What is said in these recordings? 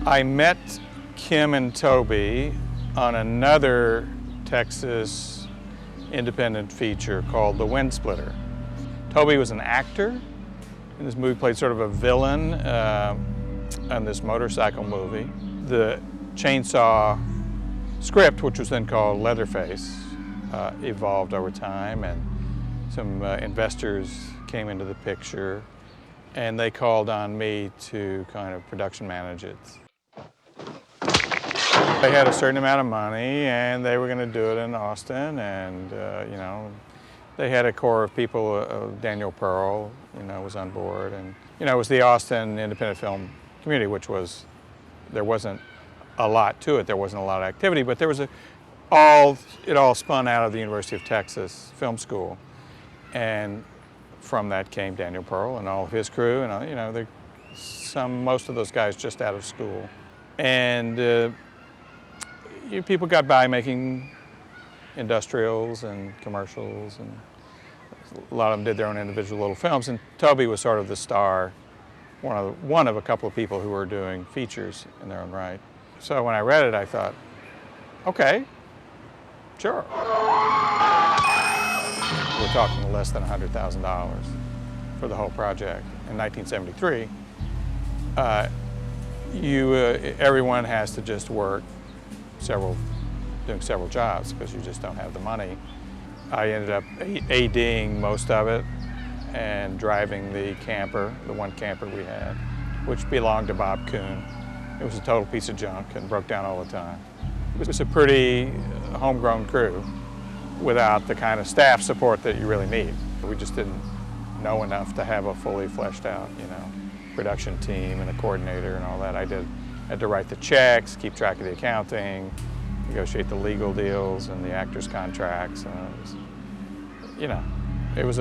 I met Kim and Toby on another Texas independent feature called The Wind Splitter. Toby was an actor in this movie, played sort of a villain on this motorcycle movie. The Chainsaw script, which was then called Leatherface, evolved over time, and some investors came into the picture, and they called on me to kind of production manage it. They had a certain amount of money, and they were going to do it in Austin, and you know, they had a core of people. Daniel Pearl, you know, was on board, and you know, it was the Austin independent film community, which was, there wasn't a lot to it. There wasn't a lot of activity, but there was it all spun out of the University of Texas Film School, and from that came Daniel Pearl and all of his crew, and you know, most of those guys just out of school, and people got by making industrials and commercials, and a lot of them did their own individual little films, and Toby was sort of the star, one of a couple of people who were doing features in their own right. So when I read it, I thought, okay, sure. We're talking less than $100,000 for the whole project. In 1973, everyone has to just work doing several jobs because you just don't have the money. I ended up ADing most of it and driving the camper, the one camper we had, which belonged to Bob Kuhn. It was a total piece of junk and broke down all the time. It was a pretty homegrown crew without the kind of staff support that you really need. We just didn't know enough to have a fully fleshed out, you know, production team and a coordinator and all that. I had to write the checks, keep track of the accounting, negotiate the legal deals and the actors' contracts. It was, you know, it was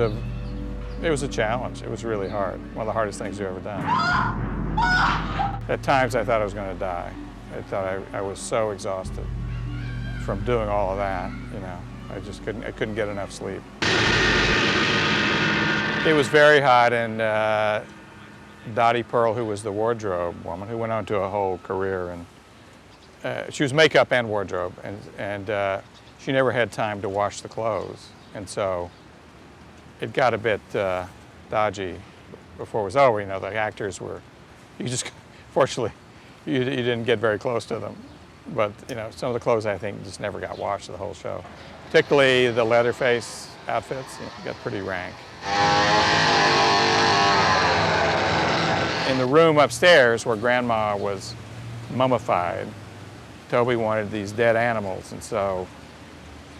a challenge. It was really hard. One of the hardest things we've ever done. At times I thought I was going to die. I thought I was so exhausted from doing all of that, you know. I couldn't get enough sleep. It was very hot, and Dottie Pearl, who was the wardrobe woman, who went on to a whole career, and she was makeup and wardrobe, and she never had time to wash the clothes, and so it got a bit dodgy before it was over. You know, the actors were, fortunately, you didn't get very close to them, but you know, some of the clothes I think just never got washed the whole show. Particularly the Leatherface outfits, you know, got pretty rank. In the room upstairs where Grandma was mummified, Toby wanted these dead animals, and so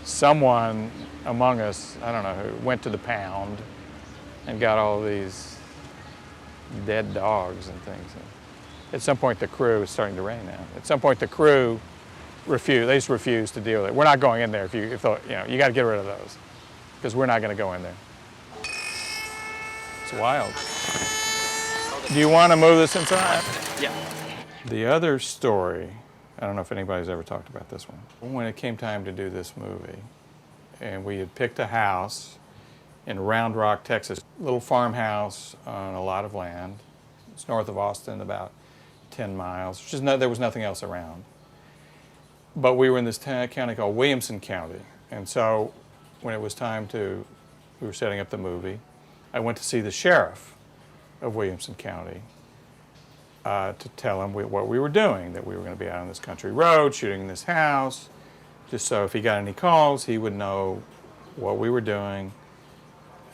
someone among us, I don't know who, went to the pound and got all these dead dogs and things. At some point the crew, it's starting to rain now, at some point the crew refused, they just refused to deal with it. We're not going in there if you know, you got to get rid of those, because we're not going to go in there. It's wild. Do you want to move this inside? Yeah. The other story, I don't know if anybody's ever talked about this one. When it came time to do this movie, and we had picked a house in Round Rock, Texas, a little farmhouse on a lot of land. It's north of Austin, about 10 miles. There was nothing else around. But we were in this county called Williamson County, and so when it was time we were setting up the movie, I went to see the sheriff of Williamson County to tell him what we were doing, that we were going to be out on this country road shooting this house, just so if he got any calls, he would know what we were doing.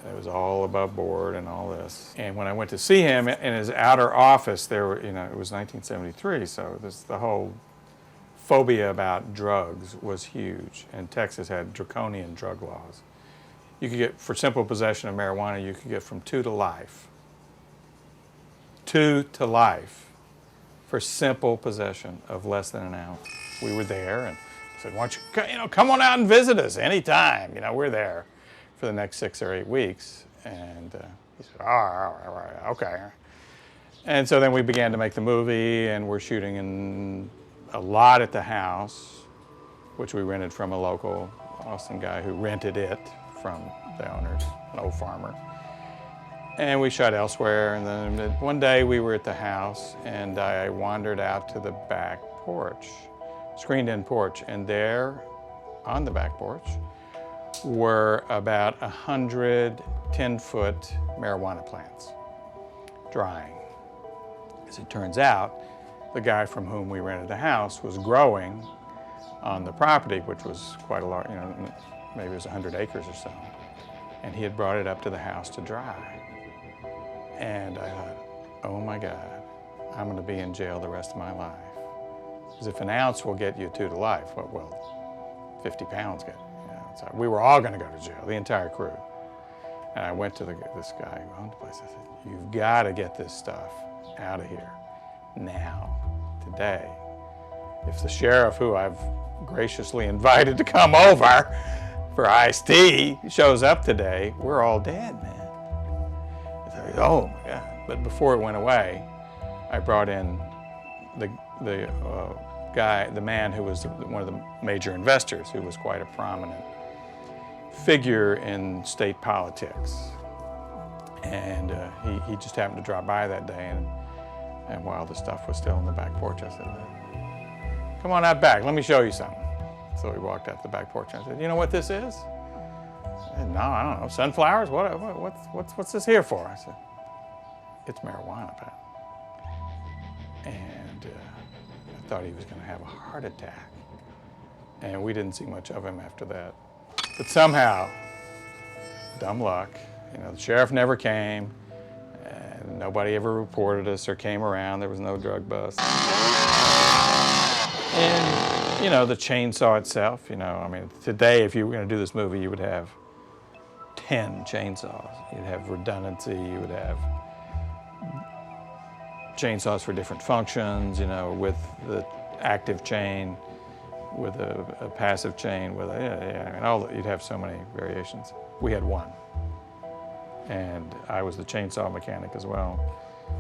It was all above board and all this. And when I went to see him in his outer office, there were, you know, it was 1973, so the whole phobia about drugs was huge, and Texas had draconian drug laws. You could get, for simple possession of marijuana, you could get from 2 to life. 2 to life for simple possession of less than an ounce. We were there and said, why don't you know, come on out and visit us anytime. You know, we're there for the next 6 or 8 weeks. And he said, all right, okay. And so then we began to make the movie, and we're shooting in a lot at the house, which we rented from a local Austin guy who rented it from the owners, an old farmer. And we shot elsewhere, and then one day we were at the house, and I wandered out to the back porch, screened-in porch, and there, on the back porch, were about 100 10-foot marijuana plants, drying. As it turns out, the guy from whom we rented the house was growing on the property, which was quite a large, maybe it was 100 acres or so, and he had brought it up to the house to dry. And I thought, oh my God, I'm going to be in jail the rest of my life. Because if an ounce will get you 2 to life, well, 50 pounds get you. So we were all going to go to jail, the entire crew. And I went to this guy who owned the place. I said, you've got to get this stuff out of here now, today. If the sheriff, who I've graciously invited to come over for iced tea, shows up today, we're all dead, man. Oh my God. But before it went away, I brought in the guy, the man who was one of the major investors, who was quite a prominent figure in state politics. And he just happened to drop by that day, and while the stuff was still in the back porch, I said, come on out back, let me show you something. So we walked out the back porch, and I said, you know what this is? No, I don't know. Sunflowers? What's this here for? I said, it's marijuana, Pat. And I thought he was going to have a heart attack. And we didn't see much of him after that. But somehow, dumb luck, the sheriff never came, and nobody ever reported us or came around. There was no drug bust. And, the chainsaw itself, today if you were going to do this movie, you would have 10 chainsaws. You'd have redundancy, you would have chainsaws for different functions, with the active chain, with a passive chain, with you'd have so many variations. We had one. And I was the chainsaw mechanic as well.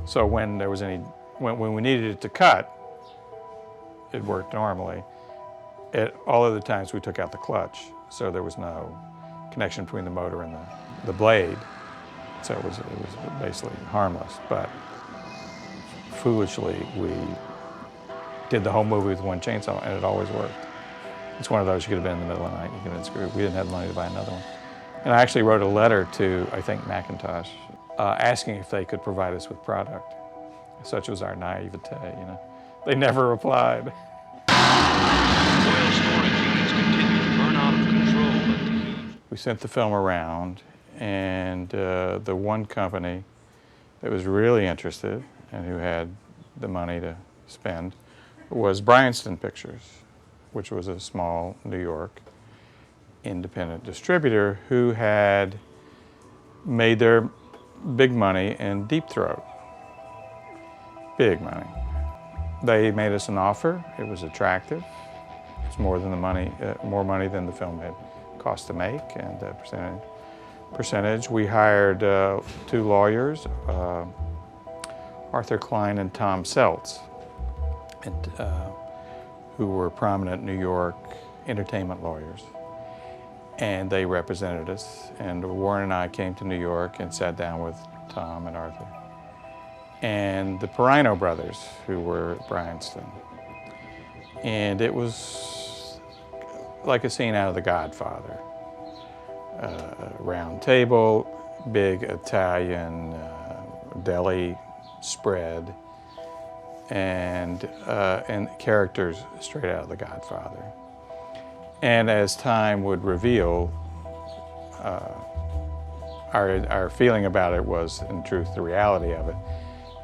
So when there was when we needed it to cut, it worked normally. At all other times we took out the clutch, so there was no connection between the motor and the blade. So it was basically harmless. But foolishly, we did the whole movie with one chainsaw, and it always worked. It's one of those you could have been in the middle of the night, you could have been screwed. We didn't have the money to buy another one. And I actually wrote a letter to, I think, Macintosh, asking if they could provide us with product. Such was our naivete, They never replied. Oil storage units continue to burn out of control. We sent the film around, and the one company that was really interested and who had the money to spend was Bryanston Pictures, which was a small New York independent distributor who had made their big money in Deep Throat. Big money. They made us an offer. It was attractive. It was more money than the film had cost to make, and percentage. We hired 2 lawyers, Arthur Klein and Tom Seltz, who were prominent New York entertainment lawyers. And they represented us. And Warren and I came to New York and sat down with Tom and Arthur. And the Perino brothers, who were at Bryanston. And it was like a scene out of The Godfather. Round table, big Italian deli spread, and characters straight out of The Godfather. And as time would reveal, our feeling about it was, in truth, the reality of it.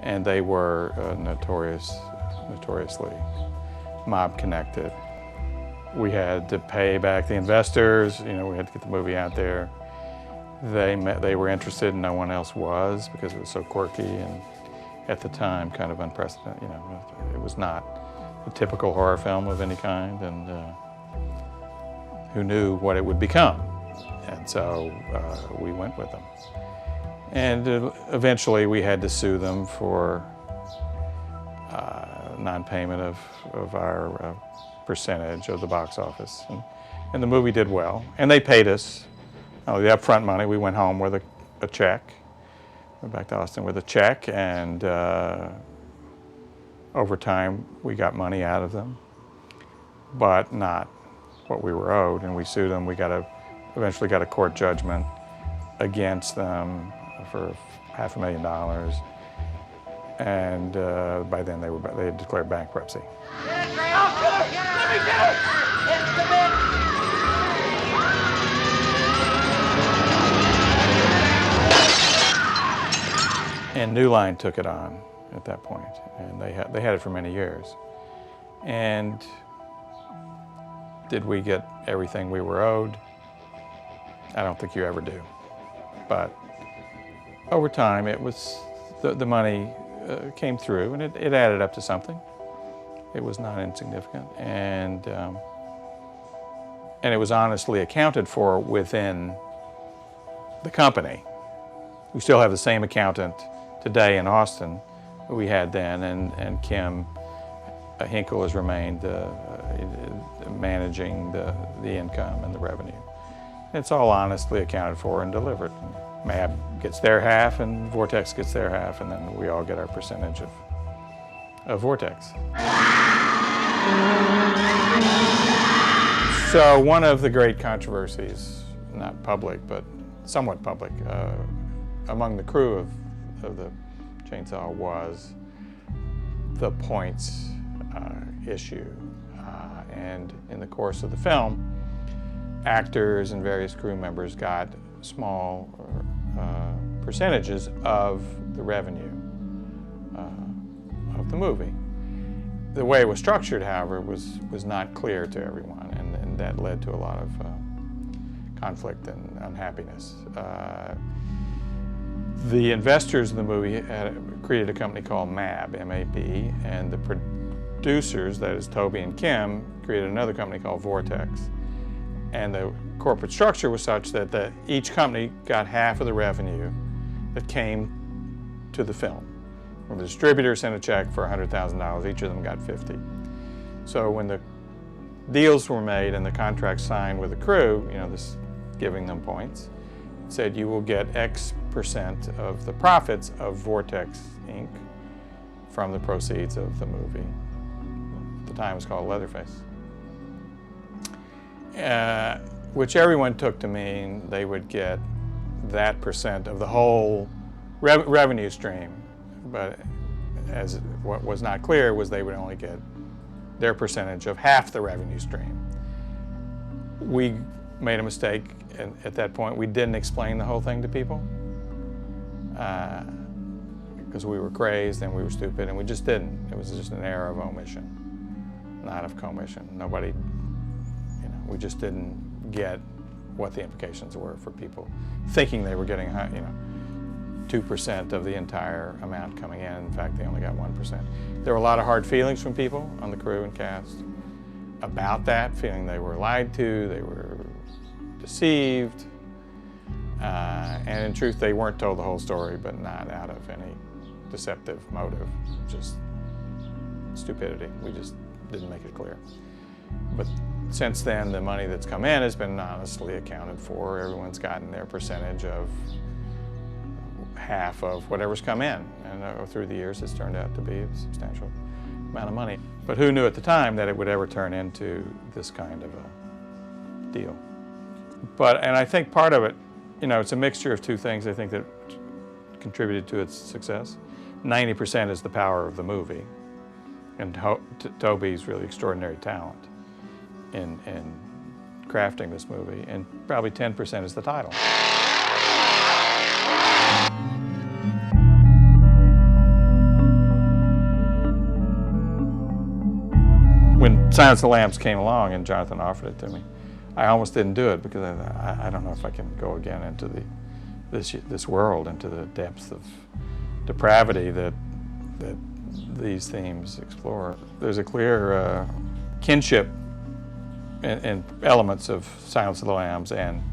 And they were notoriously mob-connected. We had to pay back the investors. We had to get the movie out there. They were interested, and no one else was, because it was so quirky and, at the time, kind of unprecedented. It was not a typical horror film of any kind, and who knew what it would become? And so we went with them. And eventually we had to sue them for non-payment of our percentage of the box office. And the movie did well. And they paid us the upfront money. We went home with a check went back to Austin with a check, and over time we got money out of them, but not what we were owed, and we sued them. We eventually got a court judgment against them for $500,000, and by then they had declared bankruptcy. Let me get it! It's the man! And New Line took it on at that point, and they had it for many years. And did we get everything we were owed? I don't think you ever do. But over time, it was the money came through, and it added up to something. It was not insignificant, and it was honestly accounted for within the company. We still have the same accountant today in Austin we had then, and Kim Hinkle has remained managing the income and the revenue. It's all honestly accounted for and delivered. MAB gets their half and Vortex gets their half, and then we all get our percentage of Vortex. So one of the great controversies, not public, but somewhat public, among the crew of the chainsaw was the points issue. And in the course of the film, actors and various crew members got small percentages of the revenue of the movie. The way it was structured, however, was not clear to everyone, and that led to a lot of conflict and unhappiness. The investors in the movie had created a company called MAB, M-A-B, and the producers, that is Toby and Kim, created another company called Vortex. And the corporate structure was such that each company got half of the revenue that came to the film. When the distributor sent a check for $100,000, each of them got $50,000. So when the deals were made and the contract signed with the crew, this giving them points, it said you will get X% of the profits of Vortex Inc. from the proceeds of the movie. At the time it was called Leatherface. Which everyone took to mean they would get that percent of the whole revenue stream. But as what was not clear was they would only get their percentage of half the revenue stream. We made a mistake at that point. We didn't explain the whole thing to people because we were crazed and we were stupid, and we just didn't. It was just an error of omission, not of commission. Nobody, we just didn't get what the implications were for people thinking they were getting 2% of the entire amount coming in. In fact, they only got 1%. There were a lot of hard feelings from people on the crew and cast about that, feeling they were lied to, they were deceived, and in truth, they weren't told the whole story, but not out of any deceptive motive, just stupidity. We just didn't make it clear. But since then, the money that's come in has been honestly accounted for. Everyone's gotten their percentage of half of whatever's come in, and through the years it's turned out to be a substantial amount of money. But who knew at the time that it would ever turn into this kind of a deal? And I think part of it, it's a mixture of two things I think that contributed to its success. 90% is the power of the movie, and Toby's really extraordinary talent in crafting this movie, and probably 10% is the title. When Silence of the Lambs came along and Jonathan offered it to me, I almost didn't do it because I don't know if I can go again into this world, into the depths of depravity that these themes explore. There's a clear kinship in elements of Silence of the Lambs and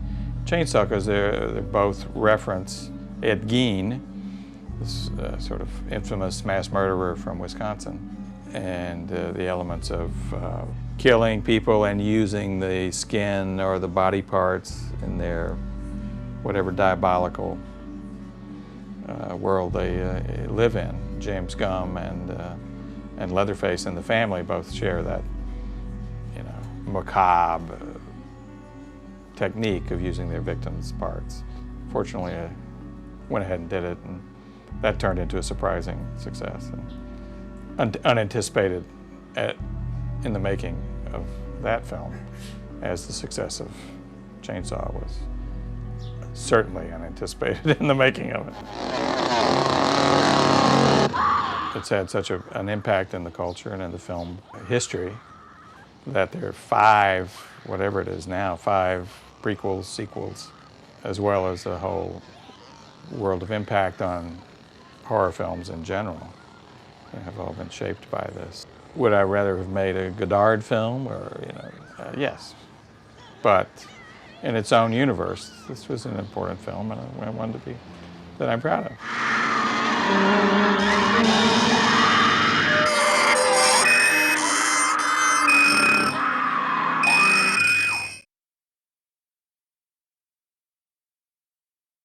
Chainsaw, because they're both reference Ed Gein, this sort of infamous mass murderer from Wisconsin, and the elements of killing people and using the skin or the body parts in their whatever diabolical world they live in. James Gumb and Leatherface and the family both share that, macabre technique of using their victims' parts. Fortunately, I went ahead and did it, and that turned into a surprising success and unanticipated in the making of that film, as the success of Chainsaw was certainly unanticipated in the making of it. It's had such an impact in the culture and in the film history that there are 5, whatever it is now, 5 prequels, sequels, as well as a whole world of impact on horror films in general that have all been shaped by this. Would I rather have made a Godard film, or, yes. But in its own universe, this was an important film, and one to be that I'm proud of.